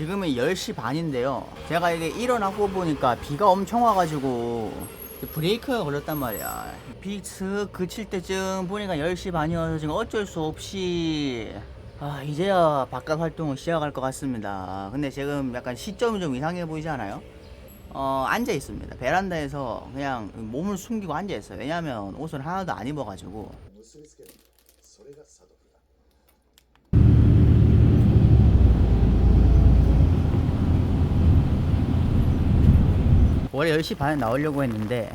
지금은 10시 반인데요. 제가 이게 일어나고 보니까 비가 엄청 와가지고 브레이크가 걸렸단 말이야. 비 슥 그칠 때쯤 보니까 10시 반이어서 지금 어쩔 수 없이 이제야 바깥 활동을 시작할 것 같습니다. 근데 지금 약간 시점이 좀 이상해 보이지 않아요? 앉아 있습니다. 베란다에서 그냥 몸을 숨기고 앉아 있어요. 왜냐면 옷을 하나도 안 입어가지고. 원래 10시 반에 나오려고 했는데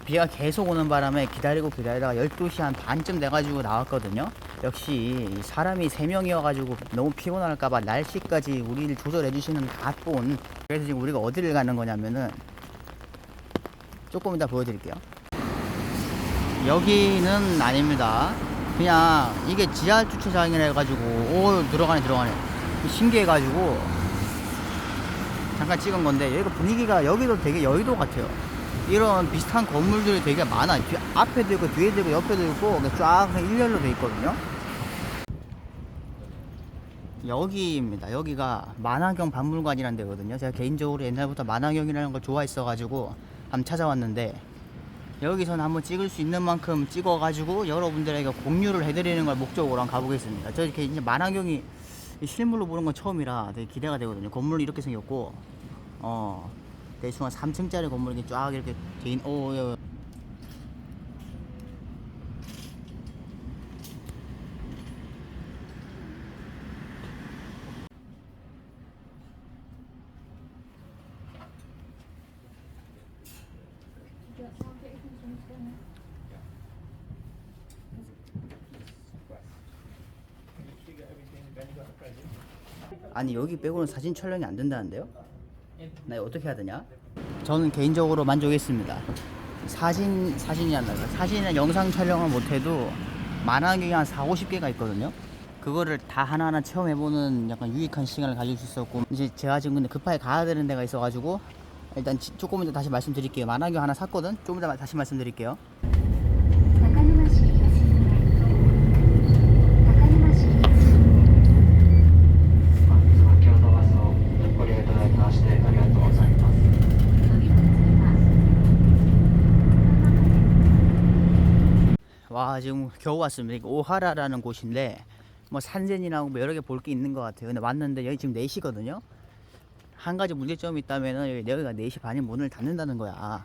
비가 계속 오는 바람에 기다리다가 12시 한 반쯤 돼가지고 나왔거든요. 역시 사람이 3명이어가지고 너무 피곤할까봐 날씨까지 우리를 조절해주시는 가본. 그래서 지금 우리가 어디를 가는 거냐면은 조금 이따 보여드릴게요. 여기는 아닙니다. 그냥 이게 지하 주차장이라 해가지고 들어가네. 신기해가지고 잠깐 찍은 건데, 여기가 분위기가 여기도 되게 여의도 같아요. 이런 비슷한 건물들이 되게 많아. 앞에도 있고 뒤에도 있고 옆에도 있고 쫙 일렬로 돼 있거든요. 여기입니다. 여기가 만화경 박물관이라는 데거든요. 제가 개인적으로 옛날부터 만화경이라는 걸 좋아했어가지고 한번 찾아왔는데, 여기서는 한번 찍을 수 있는 만큼 찍어가지고 여러분들에게 공유를 해드리는 걸 목적으로 한번 가보겠습니다. 저 이렇게 이제 만화경이 실물로 보는 건 처음이라 되게 기대가 되거든요. 건물이 이렇게 생겼고, 대충 한 3층짜리 건물이 쫙 이렇게 돼 있는, 아니 여기 빼고는 사진 촬영이 안 된다는데요? 나 이거 어떻게 해야 되냐? 저는 개인적으로 만족했습니다. 사진이나 영상 촬영을 못해도 만화경이 한 4, 50개가 있거든요. 그거를 다 하나하나 체험해보는 약간 유익한 시간을 가질 수 있었고, 이제 제가 지금 근데 급하게 가야 되는 데가 있어가지고 일단 조금 이따 다시 말씀드릴게요. 만화경 하나 샀거든? 조금 이따 다시 말씀드릴게요. 와, 지금 겨우 왔습니다. 오하라라는 곳인데 뭐 산센이나 뭐 여러 개 볼 게 있는 것 같아요. 근데 왔는데 여기 지금 4시거든요. 한 가지 문제점이 있다면은 여기가 4시 반에 문을 닫는다는 거야.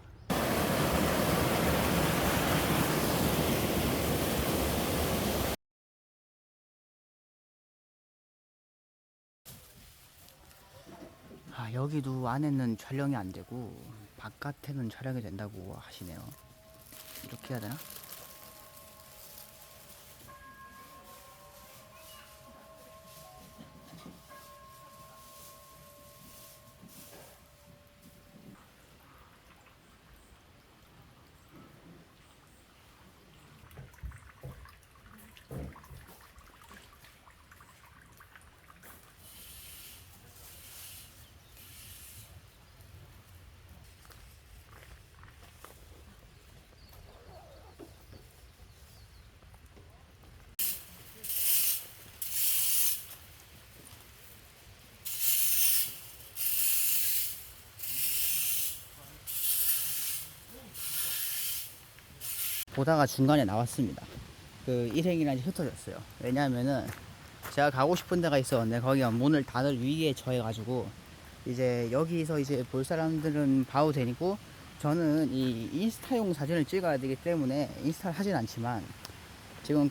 여기도 안에는 촬영이 안 되고 바깥에는 촬영이 된다고 하시네요. 이렇게 해야 되나? 보다가 중간에 나왔습니다. 그 일행이랑 흩어졌어요. 왜냐하면은 제가 가고 싶은 데가 있었는데 거기가 문을 닫을 위기에 처해가지고 이제 여기서 이제 볼 사람들은 봐도 되고, 저는 이 인스타용 사진을 찍어야 되기 때문에 인스타를 하진 않지만 지금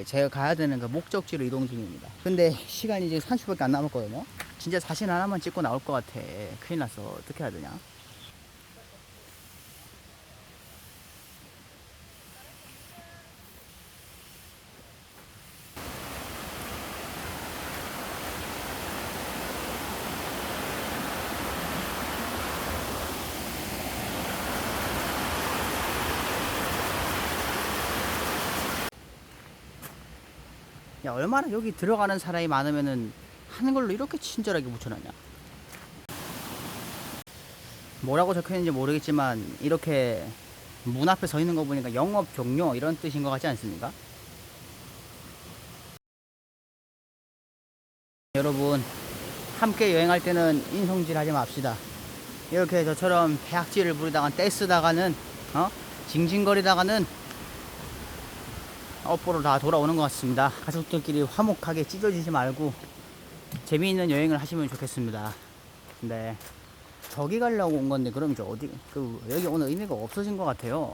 제가 가야 되는 그 목적지로 이동 중입니다. 근데 시간이 이제 30분밖에 안 남았거든요. 진짜 사진 하나만 찍고 나올 것 같아. 큰일 났어. 어떻게 해야 되냐? 야, 얼마나 여기 들어가는 사람이 많으면은 하는 걸로 이렇게 친절하게 붙여놨냐? 뭐라고 적혀 있는지 모르겠지만 이렇게 문 앞에 서 있는 거 보니까 영업 종료 이런 뜻인 것 같지 않습니까? 여러분, 함께 여행할 때는 인성질 하지 맙시다. 이렇게 저처럼 배악질을 부리다가 떼쓰다가는 징징거리다가는 업보로 다 돌아오는 것 같습니다. 가족들끼리 화목하게 찢어지지 말고 재미있는 여행을 하시면 좋겠습니다. 근데 저기 가려고 온 건데 그럼 이제 어디 여기 오늘 의미가 없어진 것 같아요.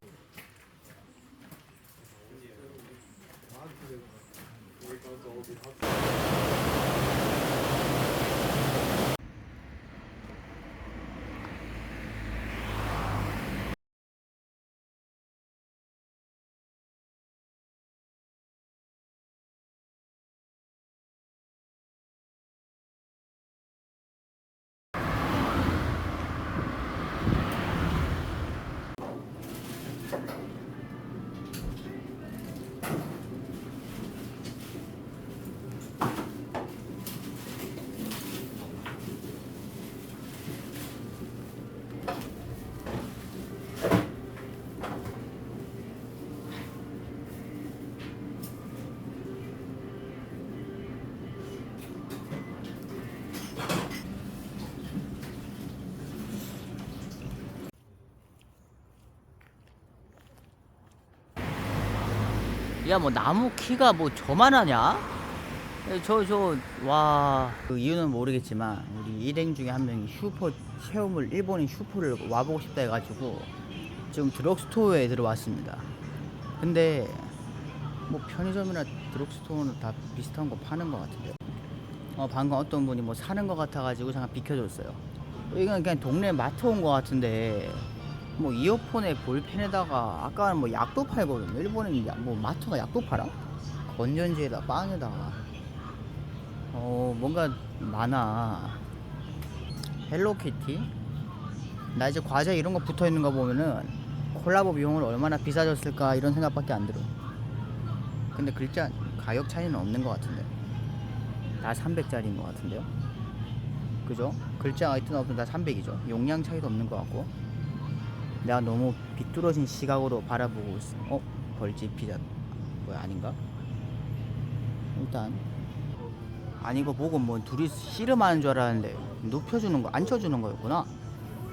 야, 뭐 나무 키가 뭐 저만하냐? 와. 그 이유는 모르겠지만 우리 일행 중에 한 명이 슈퍼 체험을 일본인 슈퍼를 와보고 싶다 해가지고 지금 드럭스토어에 들어왔습니다. 근데 뭐 편의점이나 드럭스토어는 다 비슷한 거 파는 것 같은데요. 방금 어떤 분이 뭐 사는 것 같아가지고 잠깐 비켜줬어요. 이건 그냥 동네 마트 온 것 같은데 뭐 이어폰에 볼펜에다가 아까는 뭐 약도 팔거든요. 일본은 뭐 마트가 약도 팔아? 건전지에다 빵에다가 뭔가 많아. 헬로키티? 나 이제 과자 이런 거 붙어 있는 거 보면은 콜라보 비용을 얼마나 비싸졌을까 이런 생각밖에 안 들어. 근데 글자 가격 차이는 없는 것 같은데 다 300짜리인 것 같은데요. 그죠? 글자가 있든 없든 다 300이죠. 용량 차이도 없는 것 같고. 내가 너무 비뚤어진 시각으로 바라보고 있어. 벌집 피자 뭐야 아닌가? 일단 아니 이거 보고 뭐 둘이 씨름하는 줄 알았는데 눕혀주는 거 앉혀주는 거였구나.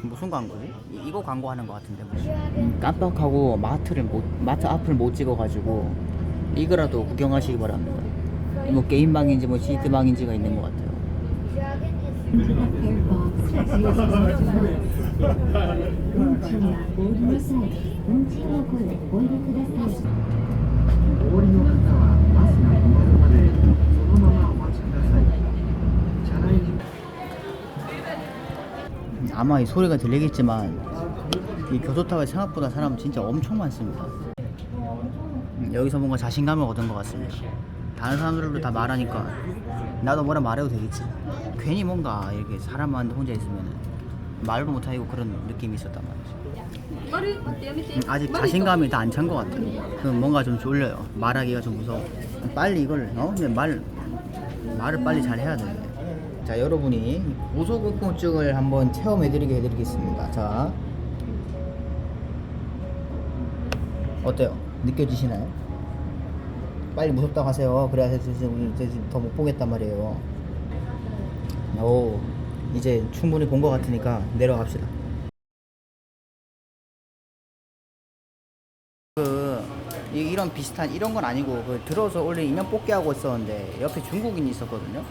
무슨 광고지? 이거 광고하는 거 같은데 무슨. 깜빡하고 마트 앞을 못 찍어가지고 이거라도 구경하시기 바랍니다. 뭐 게임방인지 뭐 시트방인지가 있는 것 같아요. 아마 이 소리가 들리겠지만 이 교도탑에 생각보다 사람 진짜 엄청 많습니다. 여기서 뭔가 자신감을 얻은 것 같습니다. 다른 사람들도 다 말하니까 나도 뭐라 말해도 되겠지. 괜히 뭔가 이렇게 사람만 혼자 있으면 말도 못하고 그런 느낌이 있었단 말이지. 아직 자신감이 다 안 찬 것 같아요. 그럼 뭔가 좀 졸려요. 말하기가 좀 무서워. 빨리 이걸 그냥 말을 빨리 잘 해야 돼. 자, 여러분이 고소공포증을 한번 체험해드리게 해드리겠습니다. 자, 어때요? 느껴지시나요? 빨리 무섭다고 하세요. 그래야 더 못 보겠단 말이에요. 오, 이제 충분히 본 것 같으니까 내려갑시다. 이런 비슷한 이런 건 아니고 들어서 원래 인형 뽑기 하고 있었는데 옆에 중국인이 있었거든요.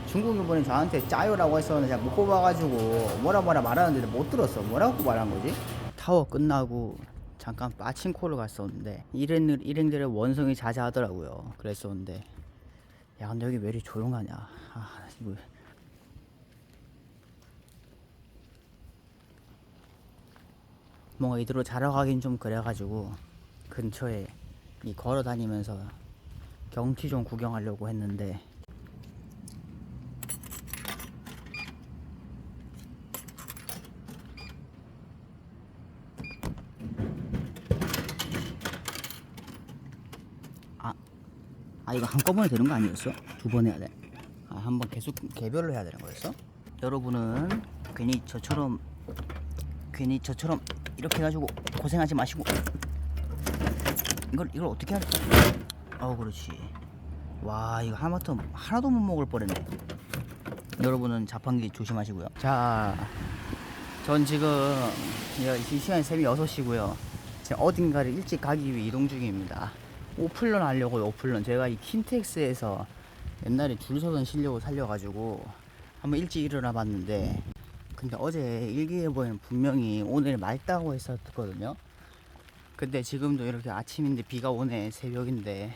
중국인 분이 저한테 짜요라고 했었는데 제가 못 뽑아가지고 뭐라 말하는데 못 들었어. 뭐라고 말한 거지? 타워 끝나고 잠깐 빠친코를 갔었는데 일행들의 원성이 자자하더라고요. 그랬었는데 야 근데 여기 왜 이렇게 조용하냐. 이거 뭔가 이대로 자러 가긴 좀 그래가지고 근처에 걸어 다니면서 경치 좀 구경하려고 했는데 이거 한꺼번에 되는 거 아니었어? 두 번 해야 돼? 한 번 계속 개별로 해야 되는 거였어? 여러분은 괜히 저처럼 이렇게 해가지고 고생하지 마시고 이걸 어떻게 하지? 그렇지. 와 이거 하마터 하나도 못 먹을 뻔했네. 여러분은 자판기 조심하시고요. 자, 전 지금 이 시간이 새벽 6시고요. 지금 어딘가를 일찍 가기 위해 이동 중입니다. 오플런 하려고요. 오플런. 제가 이 킨텍스에서 옛날에 줄 서던 실력을 살려가지고 한번 일찍 일어나 봤는데, 근데 어제 일기예보에는 분명히 오늘 맑다고 했었거든요. 근데 지금도 이렇게 아침인데 비가 오네. 새벽인데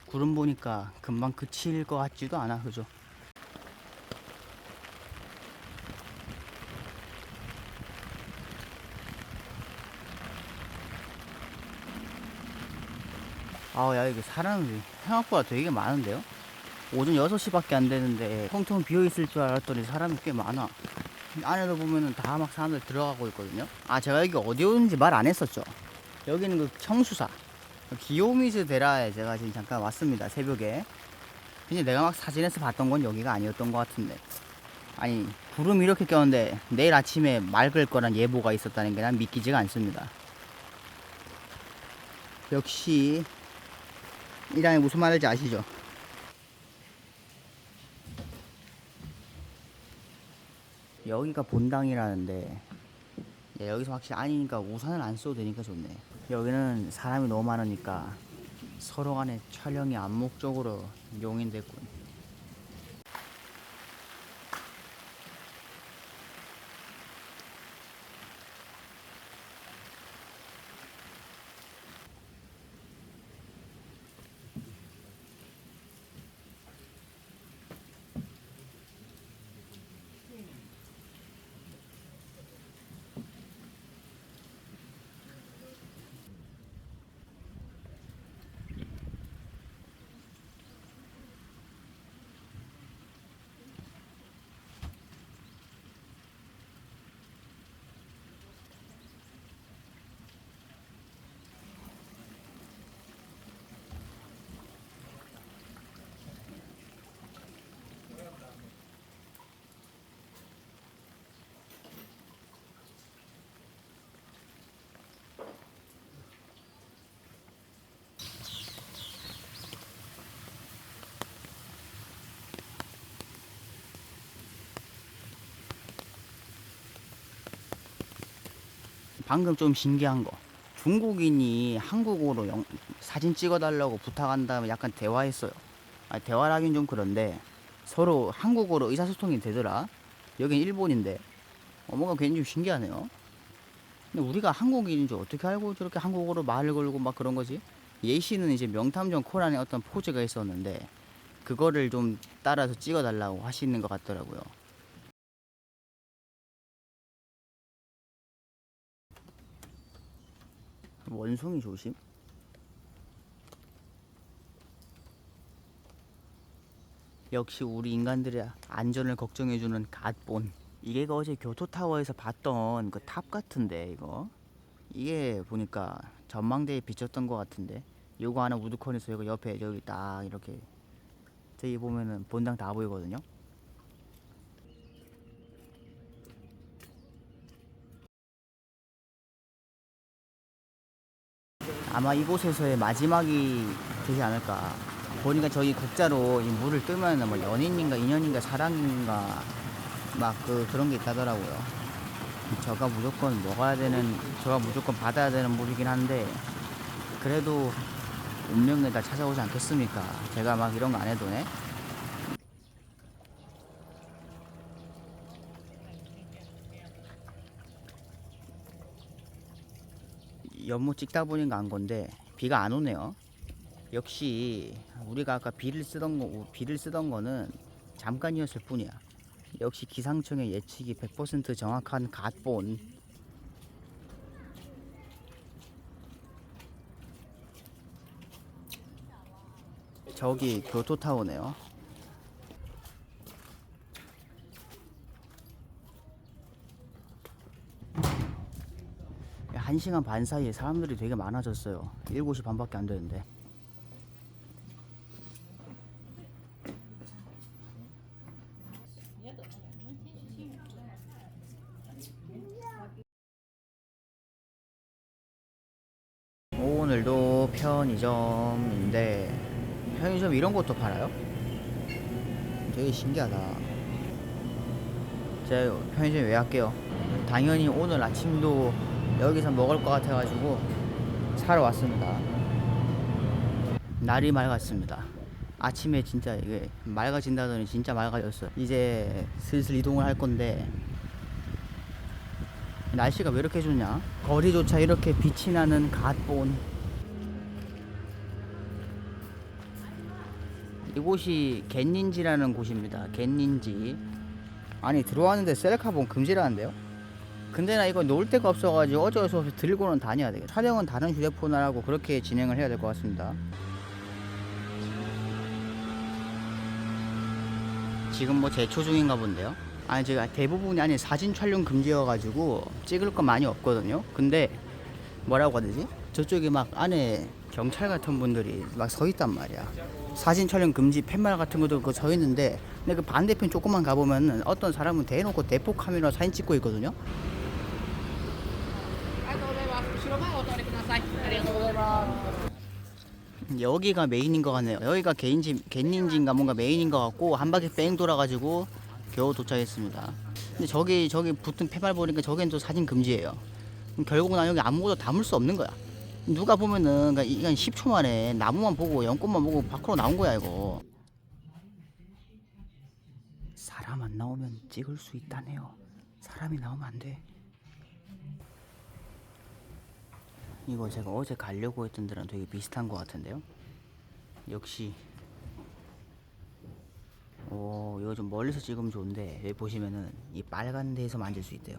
구름 보니까 금방 그칠 것 같지도 않아. 그죠? 야, 이게 사람이 생각보다 되게 많은데요? 오전 6시밖에 안 되는데 텅텅 비어 있을 줄 알았더니 사람이 꽤 많아. 안에도 보면은 다 막 사람들 들어가고 있거든요. 제가 여기 어디 오는지 말 안 했었죠. 여기는 그 청수사 기요미즈 데라에 제가 지금 잠깐 왔습니다. 새벽에. 근데 내가 막 사진에서 봤던 건 여기가 아니었던 것 같은데. 아니, 구름이 이렇게 꼈는데 내일 아침에 맑을 거란 예보가 있었다는 게 난 믿기지가 않습니다. 역시 이랑이 무슨 말인지 아시죠? 여기가 본당이라는데, 여기서 확실히 아니니까 우산을 안 써도 되니까 좋네. 여기는 사람이 너무 많으니까 서로 간에 촬영이 암묵적으로 용인됐군. 방금 좀 신기한 거, 중국인이 한국어로 사진 찍어달라고 부탁한 다음에 약간 대화했어요. 대화라긴 좀 그런데 서로 한국어로 의사소통이 되더라. 여긴 일본인데. 뭔가 괜히 좀 신기하네요. 근데 우리가 한국인인 줄 어떻게 알고 저렇게 한국어로 말을 걸고 막 그런 거지? 예시는 이제 명탐정 코난의 어떤 포즈가 있었는데 그거를 좀 따라서 찍어달라고 하시는 것 같더라고요. 원숭이 조심. 역시 우리 인간들의 안전을 걱정해주는 갓본. 이게 그 어제 교토타워에서 봤던 그 탑 같은데, 이게 보니까 전망대에 비쳤던 것 같은데, 요거 하나 우두커에서 이거 옆에 저기 딱 이렇게 저기 보면은 본당 다 보이거든요. 아마 이곳에서의 마지막이 되지 않을까. 보니까 저기 국자로 이 물을 뜨면 뭐 연인인가 인연인가 사랑인가 막 그런 게 있다더라고요. 저가 무조건 먹어야 되는, 저가 무조건 받아야 되는 물이긴 한데, 그래도 운명에 다 찾아오지 않겠습니까? 제가 막 이런 거 안 해도네. 연못 찍다 보니까 안 건데 비가 안 오네요. 역시 우리가 아까 비를 쓰던 거는 잠깐이었을 뿐이야. 역시 기상청의 예측이 100% 정확한 갓본. 저기 교토타워네요. 1시간 반 사이에 사람들이 되게 많아졌어요. 7시 반밖에 안 되는데. 오늘도 편의점인데, 편의점 이런 것도 팔아요? 되게 신기하다. 제가 편의점 예약해요. 당연히 오늘 아침도 여기서 먹을 것 같아가지고 사러 왔습니다. 날이 맑았습니다. 아침에 진짜 이게 맑아진다더니 진짜 맑아졌어요. 이제 슬슬 이동을 할 건데 날씨가 왜 이렇게 좋냐? 거리조차 이렇게 빛이 나는 갓본. 이곳이 겐닌지라는 곳입니다. 겐닌지. 아니 들어왔는데 셀카본 금지라는데요? 근데 나 이거 놓을 데가 없어가지고 어쩔 수 없이 들고는 다녀야 되겠다. 촬영은 다른 휴대폰을 하고 그렇게 진행을 해야 될 것 같습니다. 지금 뭐 제초 중인가 본데요. 아니 제가 대부분이 아니 사진 촬영 금지여가지고 찍을 거 많이 없거든요. 근데 뭐라고 해야 되지? 저쪽에 막 안에 경찰 같은 분들이 막 서 있단 말이야. 사진 촬영 금지 팻말 같은 것도 그 서 있는데 근데 그 반대편 조금만 가보면은 어떤 사람은 대놓고 대포 카메라 사진 찍고 있거든요. 여기가 메인인 것 같네요. 여기가 겐닌지인가 뭔가 메인인 것 같고 한 바퀴 뺑 돌아가지고 겨우 도착했습니다. 근데 저기 붙은 팻말 보니까 저긴 또 사진 금지예요. 결국은 난 여기 아무것도 담을 수 없는 거야. 누가 보면은 이건 10초 만에 나무만 보고 연꽃만 보고 밖으로 나온 거야 이거. 사람 안 나오면 찍을 수 있다네요. 사람이 나오면 안 돼. 이거 제가 어제 가려고 했던 데랑 되게 비슷한 것 같은데요. 역시 오 이거 좀 멀리서 찍으면 좋은데 여기 보시면은 이 빨간 데에서 만질 수 있대요.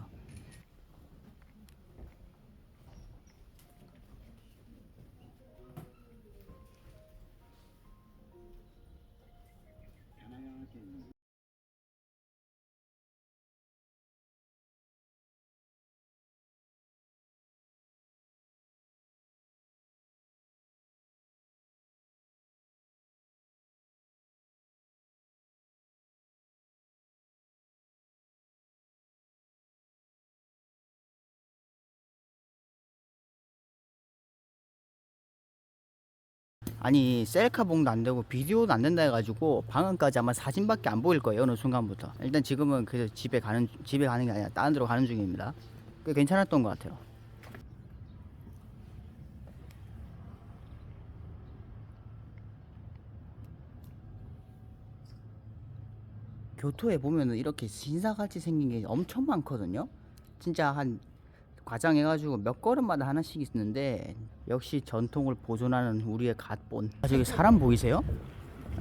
아니 셀카봉도 안 되고 비디오도 안 된다 해가지고 방금까지 아마 사진밖에 안 보일 거예요 어느 순간부터. 일단 지금은 그래서 집에 가는 게 아니라 다른 데로 가는 중입니다. 꽤 괜찮았던 것 같아요. 교토에 보면은 이렇게 신사같이 생긴 게 엄청 많거든요. 진짜 한 과장해가지고 몇 걸음마다 하나씩 있는데 역시 전통을 보존하는 우리의 갓본. 아, 저기 사람 보이세요?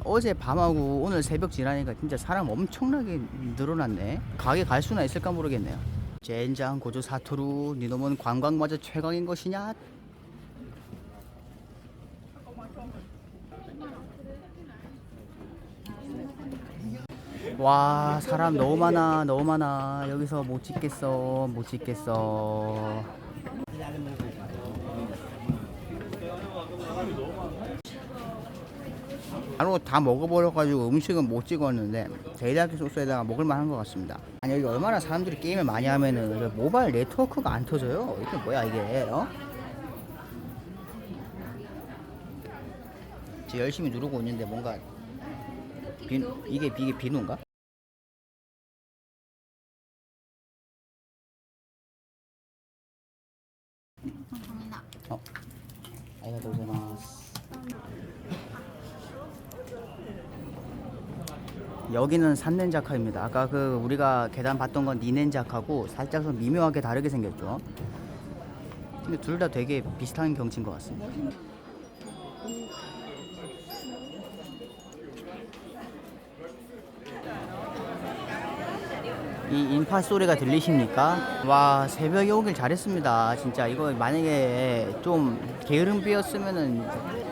어제 밤하고 오늘 새벽 지나니까 진짜 사람 엄청나게 늘어났네. 가게 갈 수나 있을까 모르겠네요. 젠장 고조 사토루 니놈은 관광마저 최강인 것이냐? 와 사람 너무 많아 너무 많아. 여기서 못 찍겠어 못 찍겠어. 바로 다 먹어버려가지고 음식은 못 찍었는데 데리야끼 소스에다가 먹을만한 것 같습니다. 아니 여기 얼마나 사람들이 게임을 많이 하면은 모바일 네트워크가 안 터져요. 이게 뭐야 이게 어? 지금 열심히 누르고 있는데 뭔가 이게 비누인가? 어, 아리가또 고자이마스. 여기는 산넨자카입니다. 아까 그 우리가 계단 봤던 건 니넨자카고 살짝 좀 미묘하게 다르게 생겼죠. 근데 둘 다 되게 비슷한 경치인 것 같습니다. 이 인파 소리가 들리십니까? 와 새벽에 오길 잘했습니다. 진짜 이거 만약에 좀 게으름 피었으면은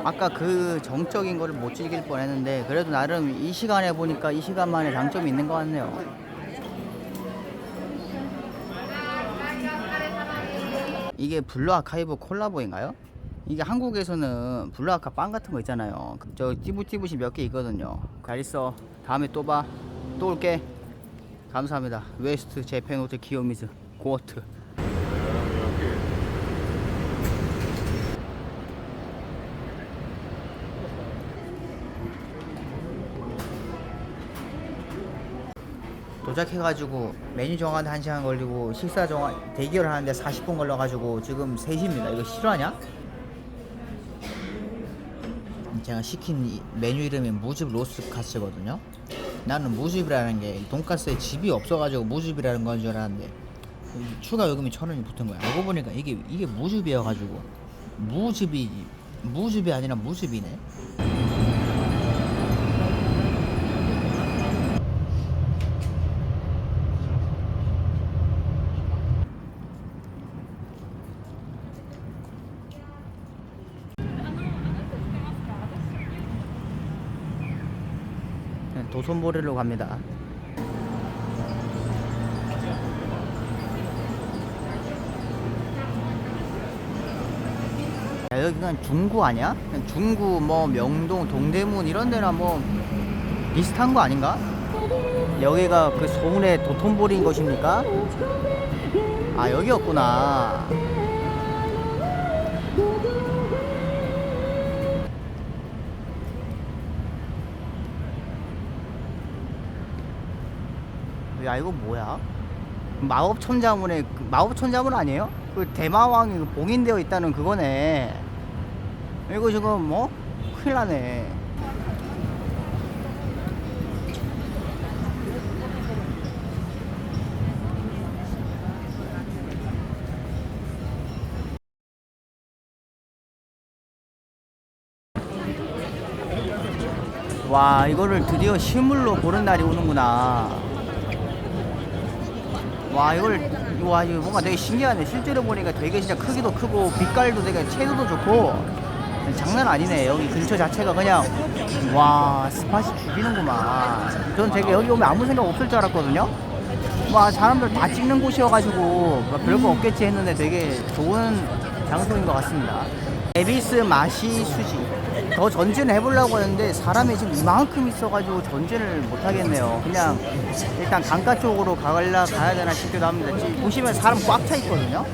아까 그 정적인 거를 못 즐길 뻔했는데 그래도 나름 이 시간에 보니까 이 시간만에 장점이 있는 것 같네요. 이게 블루 아카이브 콜라보인가요? 이게 한국에서는 블루 아카 빵 같은 거 있잖아요. 저 띠부띠부시 몇 개 있거든요. 잘 있어. 다음에 또 봐. 또 올게. 감사합니다. 웨스트 재팬 호텔 기요미즈 고어트. 도착해가지고 메뉴 정하는데 1시간 걸리고 식사 정하 대기를 하는데 40분 걸려가지고 지금 3시입니다. 이거 실화냐? 제가 시킨 메뉴 이름이 무즙 로스 카츠거든요. 나는 무즙이라는 게 돈가스에 즙이 없어가지고 무즙이라는 건 줄 알았는데 추가 요금이 1,000원이 붙은 거야. 알고 보니까 이게 무즙이어가지고 무즙이 아니라 무즙이네. 도톤보리로 갑니다. 야, 여기가 중구 아니야? 중구 뭐 명동 동대문 이런 데나 뭐 비슷한 거 아닌가? 여기가 그 소문의 도톤보리인 것입니까? 아 여기였구나. 야 이거 뭐야? 마법천자문의 마법천자문 아니에요? 그 대마왕이 봉인되어 있다는 그거네. 이거 지금 뭐 큰일 나네. 와 이거를 드디어 실물로 보는 날이 오는구나. 와 이거 뭔가 되게 신기하네. 실제로 보니까 되게 진짜 크기도 크고 빛깔도 되게 채도도 좋고 장난 아니네. 여기 근처 자체가 그냥 와 스팟이 죽이는구만. 저는 되게 여기 오면 아무 생각 없을 줄 알았거든요. 와 사람들 다 찍는 곳이어가지고 별거 없겠지 했는데 되게 좋은 장소인 것 같습니다. 에비스 마시 수지. 더 전진을 해보려고 했는데 사람이 지금 이만큼 있어가지고 전진을 못하겠네요. 그냥 일단 강가 쪽으로 가야 되나 싶기도 합니다. 지금 보시면 사람 꽉 차 있거든요.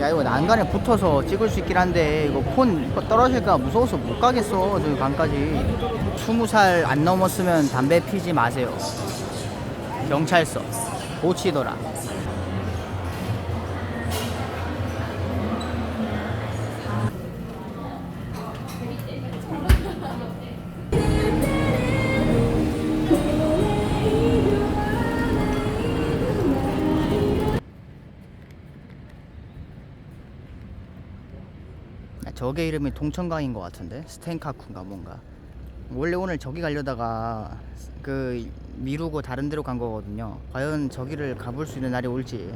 야 이거 난간에 붙어서 찍을 수 있긴 한데 이거 폰 떨어질까 무서워서 못 가겠어. 저기 강까지 20살 안 넘었으면 담배 피지 마세요. 경찰서 고치더라. 저게 이름이 동천강인 것 같은데 스텐카쿠인가 뭔가. 원래 오늘 저기 가려다가 그 미루고 다른 데로 간 거거든요. 과연 저기를 가볼 수 있는 날이 올지.